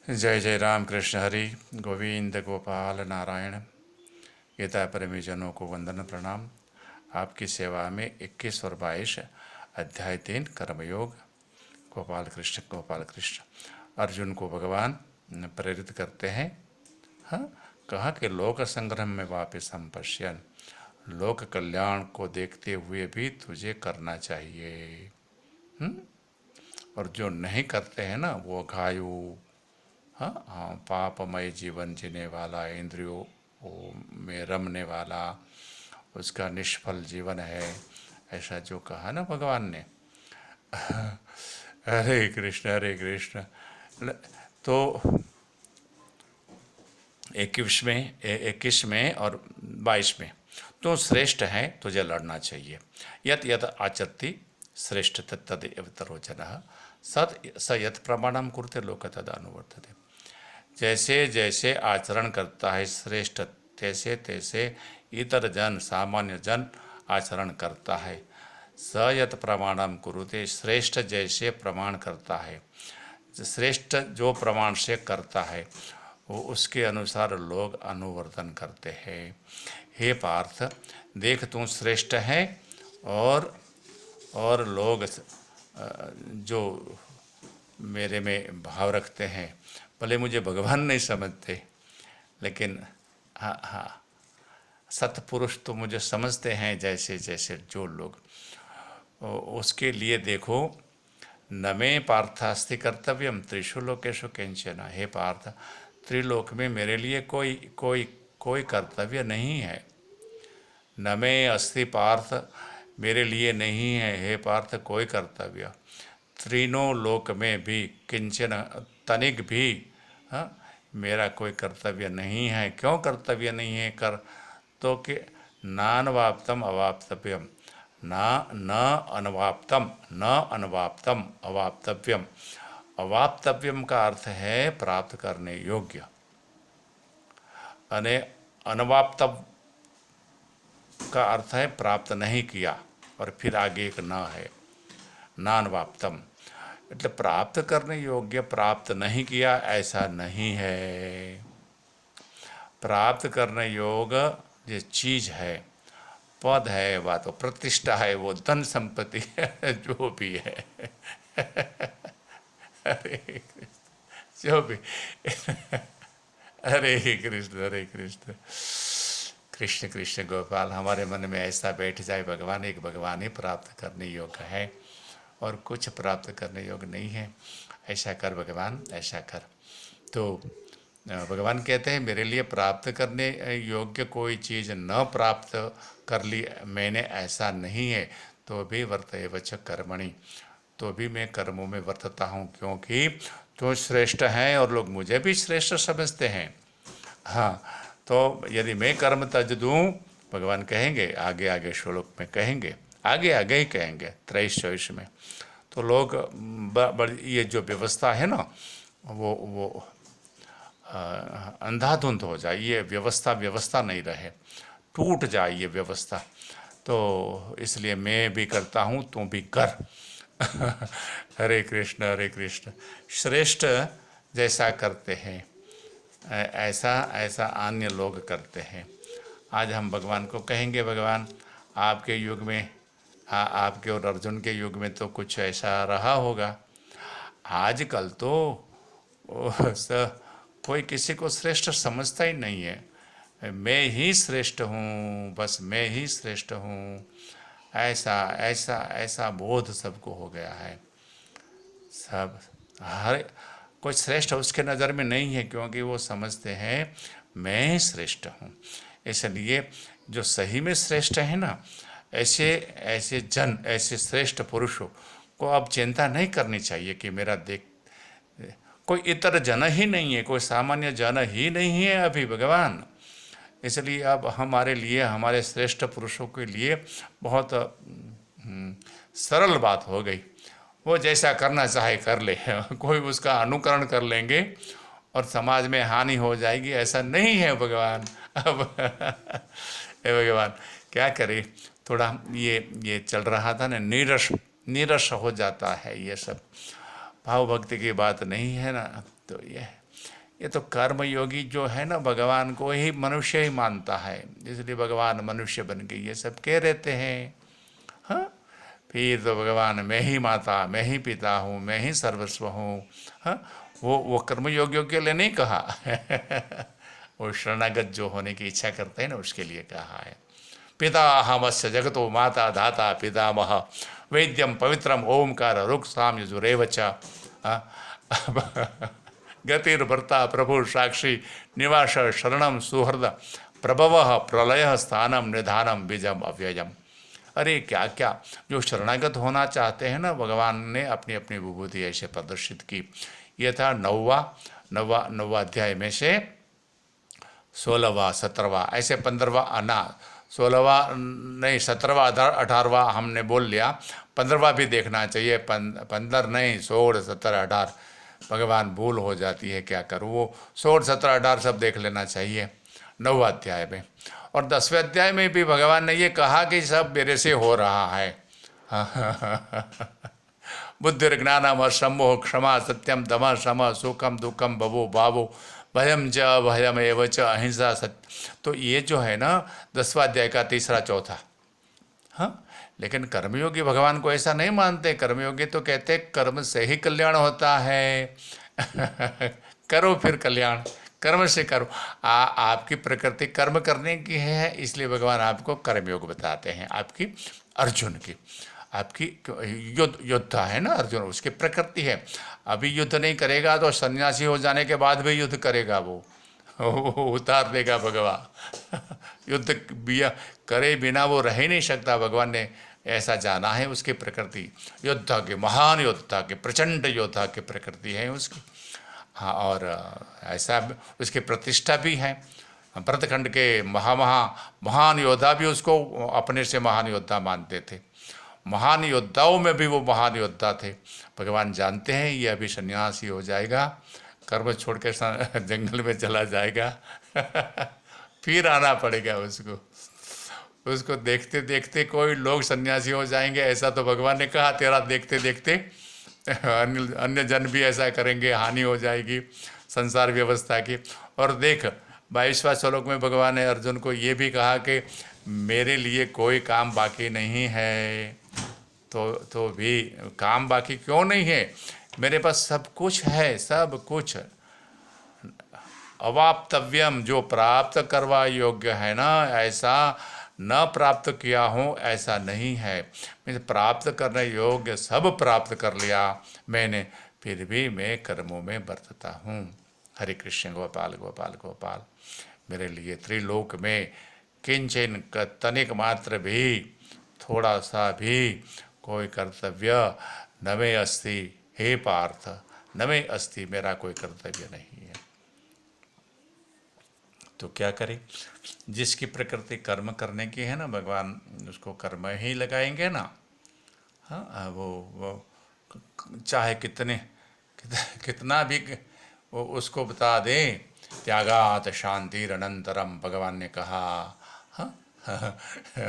जय जय राम कृष्ण हरि गोविंद गोपाल नारायण। गीता प्रेमी जनों को वंदन प्रणाम। आपकी सेवा में 21 और 22 अध्याय 3 कर्मयोग। गोपाल कृष्ण अर्जुन को भगवान प्रेरित करते हैं। हाँ, कहा कि लोक संग्रह में वापिस हम पश्यन, लोक कल्याण को देखते हुए भी तुझे करना चाहिए। और जो नहीं करते हैं ना, वो घायु, हाँ हाँ, पापमय जीवन जीने वाला, इंद्रियों में रमने वाला, उसका निष्फल जीवन है, ऐसा जो कहा ना भगवान ने। हरे कृष्ण हरे कृष्ण। तो 21 में और 22 में तो श्रेष्ठ है, तुझे लड़ना चाहिए। यत यत आचरति श्रेष्ठ तद एवतरो जनः सत स यत प्रमाणम कुरुते लोक तद अनुवर्तते। जैसे जैसे आचरण करता है श्रेष्ठ, तैसे तैसे इतर जन, सामान्य जन आचरण करता है। स यत प्रमाणम कुरुते, श्रेष्ठ जैसे प्रमाण करता है, श्रेष्ठ जो प्रमाण से करता है वो उसके अनुसार लोग अनुवर्तन करते हैं। हे पार्थ, देख तू श्रेष्ठ है और लोग जो मेरे में भाव रखते हैं, भले मुझे भगवान नहीं समझते, लेकिन हाँ हाँ, सतपुरुष तो मुझे समझते हैं। जैसे जैसे जो लोग, उसके लिए देखो, न मे पार्थास्ति कर्तव्यम त्रिषु लोकेषु किंचन। हे पार्थ, त्रिलोक में मेरे लिए कोई कोई कोई कर्तव्य नहीं है। न मे अस्ति पार्थ, मेरे लिए नहीं है हे पार्थ कोई कर्तव्य। तीनों लोक में भी किंचन, तनिक भी, हाँ, मेरा कोई कर्तव्य नहीं है। क्यों कर्तव्य नहीं है? कर तो कि नानवाप्तम अवाप्तव्यम, ना न अनवाप्तम, न अनवाप्तम अवाप्तव्यम। अवाप्तव्यम का अर्थ है प्राप्त करने योग्य, अने अनवाप्तव का अर्थ है प्राप्त नहीं किया, और फिर आगे एक न है, नानवाप्तम, એટલે प्राप्त करने योग्य प्राप्त नहीं किया ऐसा नहीं है। प्राप्त करने योग्य ये चीज है, पद है, वा तो प्रतिष्ठा है, वो धन संपत्ति है, जो भी है। हरे कृष्ण, जो भी। हरे कृष्ण हरे कृष्ण। कृष्ण कृष्ण गोपाल, हमारे मन में ऐसा बैठ जाए, भगवान एक भगवान ही प्राप्त करने योग्य है और कुछ प्राप्त करने योग्य नहीं है। ऐसा कर भगवान, ऐसा कर। तो भगवान कहते हैं मेरे लिए प्राप्त करने योग्य कोई चीज़ न प्राप्त कर ली मैंने, ऐसा नहीं है। तो भी वर्तएव च कर्मणि, तो भी मैं कर्मों में वर्तता हूँ, क्योंकि तो श्रेष्ठ हैं और लोग मुझे भी श्रेष्ठ समझते हैं। हाँ, तो यदि मैं कर्म तज दूँ, भगवान कहेंगे आगे आगे श्लोक में कहेंगे, आगे आगे ही कहेंगे 23-24 में, तो लोग ये जो व्यवस्था है ना, वो अंधाधुंध हो जाए, ये व्यवस्था नहीं रहे, टूट जाए ये व्यवस्था। तो इसलिए मैं भी करता हूँ, तू भी कर। हरे कृष्ण। श्रेष्ठ जैसा करते हैं ऐसा ऐसा अन्य लोग करते हैं। आज हम भगवान को कहेंगे, भगवान आपके युग में, आपके और अर्जुन के युग में तो कुछ ऐसा रहा होगा। आजकल तो कोई किसी को श्रेष्ठ समझता ही नहीं है। मैं ही श्रेष्ठ हूँ, बस मैं ही श्रेष्ठ हूँ, ऐसा ऐसा ऐसा बोध सबको हो गया है। सब, हर कोई श्रेष्ठ उसके नज़र में नहीं है, क्योंकि वो समझते हैं मैं श्रेष्ठ हूँ। इसलिए जो सही में श्रेष्ठ है ना, ऐसे ऐसे जन, ऐसे श्रेष्ठ पुरुषों को अब चिंता नहीं करनी चाहिए कि मेरा देख कोई इतर जन ही नहीं है, कोई सामान्य जन ही नहीं है अभी भगवान। इसलिए अब हमारे लिए, हमारे श्रेष्ठ पुरुषों के लिए बहुत सरल बात हो गई। वो जैसा करना चाहे कर ले, कोई उसका अनुकरण कर लेंगे और समाज में हानि हो जाएगी, ऐसा नहीं है भगवान। अब हे भगवान क्या करे, थोड़ा ये चल रहा था ना, नीरस हो जाता है ये सब, भाव भक्ति की बात नहीं है ना, तो ये ये तो कर्मयोगी जो है ना, भगवान को ही मनुष्य ही मानता है, इसलिए भगवान मनुष्य बन के ये सब कह रहते हैं। हाँ, फिर तो भगवान मैं ही माता, मैं ही पिता हूँ, मैं ही सर्वस्व हूँ। हाँ, वो कर्मयोगियों के लिए नहीं कहा वो शरणागत जो होने की इच्छा करते हैं ना, उसके लिए कहा है। पिता हमस्य जगतो माता धाता पितामह वेद्यम पवित्रम ओमकार रुक् साम यजुरेव च गतिर्भर्ता प्रभु साक्षी निवास शरणम सुहृद प्रभव प्रलय स्थानम निधानम बीजम अव्ययम। अरे क्या क्या जो शरणागत होना चाहते हैं ना, भगवान ने अपनी अपनी विभूति ऐसे प्रदर्शित की। यह था नौवा अध्याय में से 16वां 17वां ऐसे 15वां आना, 16वां नहीं 17वां 18वां हमने बोल लिया, 15वां भी देखना चाहिए। 15 नहीं 16 17 18 भगवान भूल हो जाती है, क्या करूँ, वो 16 17 18 सब देख लेना चाहिए 9वां अध्याय में। और 10वें अध्याय में भी भगवान ने ये कहा कि सब मेरे से हो रहा है। बुद्धिर ज्ञानम सम्मोह क्षमा सत्यम दम सम सुखम दुखम भवो भावो भयम च भयम एव च अहिंसा सत्य। तो ये जो है ना 10वां अध्याय का 3रा 4था। हाँ, लेकिन कर्मयोगी भगवान को ऐसा नहीं मानते। कर्मयोगी तो कहते कर्म से ही कल्याण होता है करो फिर कल्याण, कर्म से करो। आपकी प्रकृति कर्म करने की है, इसलिए भगवान आपको कर्मयोग बताते हैं। आपकी अर्जुन की, आपकी योद्धा है ना अर्जुन, उसकी प्रकृति है। अभी युद्ध नहीं करेगा तो सन्यासी हो जाने के बाद भी युद्ध करेगा, वो उतार देगा भगवान युद्ध करे बिना वो रह ही नहीं सकता। भगवान ने ऐसा जाना है, उसकी प्रकृति योद्धा की, महान योद्धा की, प्रचंड योद्धा की प्रकृति है उसकी। हाँ, और ऐसा उसकी प्रतिष्ठा भी है। भरतखंड के महान योद्धा भी उसको अपने से महान योद्धा मानते थे। महान योद्धाओं में भी वो महान योद्धा थे। भगवान जानते हैं ये अभी सन्यासी हो जाएगा, कर्म छोड़ के जंगल में चला जाएगा फिर आना पड़ेगा उसको देखते देखते कोई लोग सन्यासी हो जाएंगे, ऐसा तो भगवान ने कहा। तेरा देखते देखते अन्य जन भी ऐसा करेंगे, हानि हो जाएगी संसार व्यवस्था की। और देख 22वां श्लोक में भगवान ने अर्जुन को ये भी कहा कि मेरे लिए कोई काम बाकी नहीं है। तो भी काम बाकी क्यों नहीं है, मेरे पास सब कुछ है, सब कुछ। अवाप्तव्यम, जो प्राप्त करवा योग्य है ना, ऐसा न प्राप्त किया हूँ ऐसा नहीं है। मैं प्राप्त करने योग्य सब प्राप्त कर लिया मैंने, फिर भी मैं कर्मों में बरतता हूँ। हरे कृष्ण गोपाल गोपाल गोपाल। मेरे लिए त्रिलोक में किंचन तनिक मात्र भी, थोड़ा सा भी कोई कर्तव्य न में अस्ति। हे पार्थ, न में अस्ति, मेरा कोई कर्तव्य नहीं है। तो क्या करें, जिसकी प्रकृति कर्म करने की है ना, भगवान उसको कर्म ही लगाएंगे ना। हाँ, वो चाहे कितना भी वो उसको बता दें। त्यागात शांति अनंतरम, भगवान ने कहा। हाँ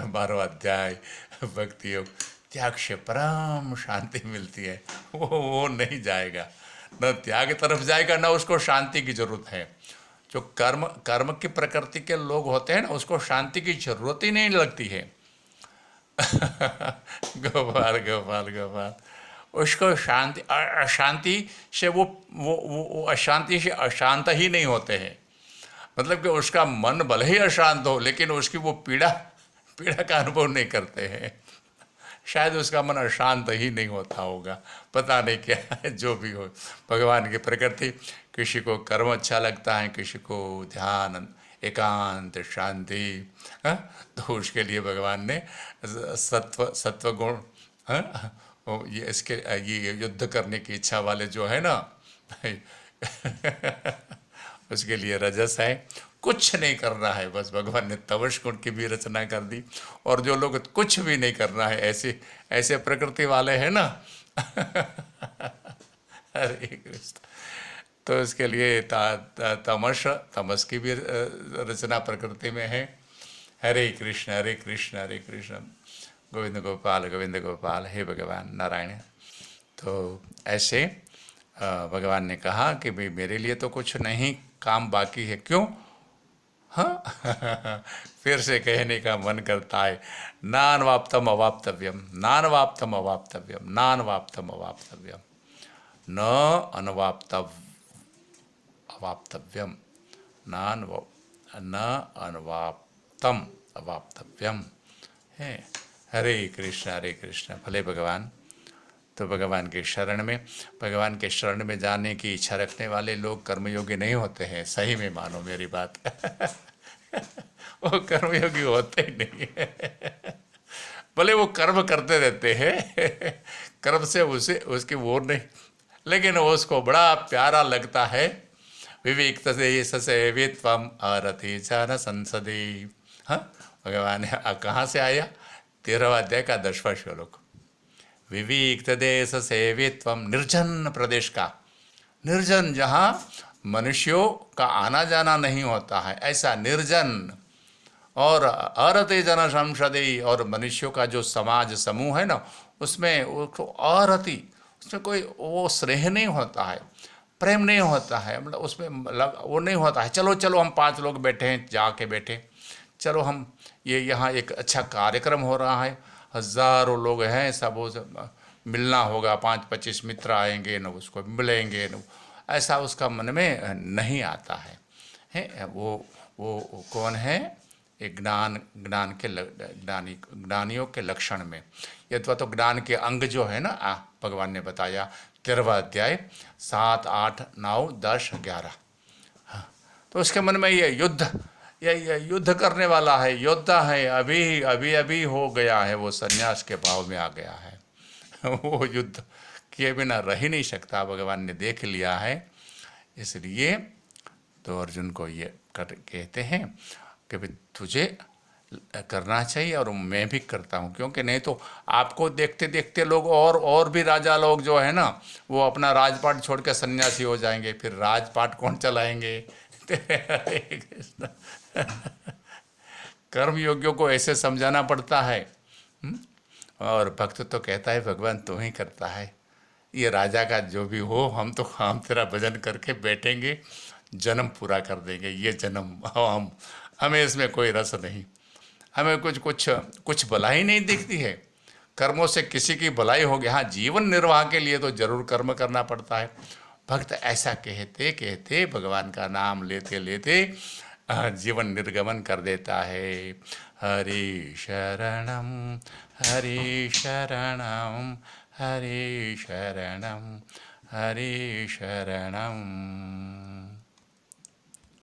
12वां अध्याय भक्ति योग, त्याग से परम शांति मिलती है। वो नहीं जाएगा, न त्याग तरफ जाएगा, न उसको शांति की जरूरत है। जो कर्म की प्रकृति के लोग होते हैं ना, उसको शांति की जरूरत ही नहीं लगती है गोपाल गोपाल गोपाल। उसको शांति, अशांति से वो अशांति से अशांत ही नहीं होते हैं। मतलब कि उसका मन भले ही अशांत हो, लेकिन उसकी वो पीड़ा का अनुभव नहीं करते हैं। शायद उसका मन अशांत ही नहीं होता होगा, पता नहीं क्या है। जो भी हो, भगवान की प्रकृति, किसी को कर्म अच्छा लगता है, किसी को ध्यान, एकांत, शांति। तो उसके लिए भगवान ने सत्व गुण, ये युद्ध करने की इच्छा वाले जो है ना उसके लिए रजस है। कुछ नहीं करना है, बस भगवान ने तमस गुण की भी रचना कर दी। और जो लोग कुछ भी नहीं करना है, ऐसे प्रकृति वाले हैं ना हरे कृष्ण। तो इसके लिए तमस की भी रचना प्रकृति में है। हरे कृष्ण हरे कृष्ण हरे कृष्ण, गोविंद गोपाल गोविंद गोपाल। हे भगवान नारायण। तो ऐसे भगवान ने कहा कि भाई मेरे लिए तो कुछ नहीं काम बाकी है, क्यों? हाँ फिर से कहने का मन करता है, नानवाप्तम अवाप्तव्यम, नानवाप्तम अवाप्तव्यम, नानवाप्तम अवाप्तव्यम, न अनवाप्तव अवाप्तव्यम, नान न अनवाप्तम अवाप्तव्यम है। हरे कृष्ण। भले भगवान, तो भगवान के शरण में, भगवान के शरण में जाने की इच्छा रखने वाले लोग कर्मयोगी नहीं होते हैं, सही में मानो मेरी बात वो कर्मयोगी होते ही नहीं है भले वो कर्म करते रहते हैं कर्म से उसे उसकी वो नहीं, लेकिन उसको बड़ा प्यारा लगता है। विवेक सेवित्वम अरति जन संसदी। हाँ, भगवान कहाँ से आया? 13वां अध्याय का 10वां श्लोक। विविक्त देश सेवित्वम, निर्जन प्रदेश का, निर्जन जहाँ मनुष्यों का आना जाना नहीं होता है, ऐसा निर्जन। और अरते जन संसदे, और मनुष्यों का जो समाज समूह है ना, उसमें वो अरति, उसमें कोई वो स्नेह नहीं होता है, प्रेम नहीं होता है, मतलब उसमें वो नहीं होता है, चलो चलो हम 5 लोग बैठे हैं, जाके बैठे, चलो हम ये यहाँ एक अच्छा कार्यक्रम हो रहा है, हज़ारों लोग हैं, सब मिलना होगा, 5-25 मित्र आएंगे न, उसको मिलेंगे न, ऐसा उसका मन में नहीं आता है वो कौन है? एक ज्ञान के ज्ञानियों के लक्षण में, यथवा तो ज्ञान के अंग जो है ना, भगवान ने बताया 13वां अध्याय 7, 8, 9, 10, 11। हाँ, तो उसके मन में ये युद्ध करने वाला है, योद्धा है, अभी अभी अभी हो गया है, वो सन्यास के भाव में आ गया है वो युद्ध किए बिना रह ही नहीं सकता, भगवान ने देख लिया है। इसलिए तो अर्जुन को ये कहते हैं कि भाई तुझे करना चाहिए, और मैं भी करता हूँ, क्योंकि नहीं तो आपको देखते देखते लोग और भी राजा लोग जो है ना, वो अपना राजपाट छोड़ के सन्यासी हो जाएंगे, फिर राजपाट कौन चलाएंगे कर्म योग्यों को ऐसे समझाना पड़ता है। और भक्त तो कहता है भगवान तू ही करता है, ये राजा का जो भी हो, हम तेरा भजन करके बैठेंगे, जन्म पूरा कर देंगे, ये जन्म हमें इसमें कोई रस नहीं, हमें कुछ भलाई नहीं दिखती है, कर्मों से किसी की भलाई होगी, हाँ जीवन निर्वाह के लिए तो जरूर कर्म करना पड़ता है। भक्त ऐसा कहते कहते भगवान का नाम लेते लेते जीवन निर्गमन कर देता है। हरि शरणम हरि शरणम हरि शरणम हरि शरणम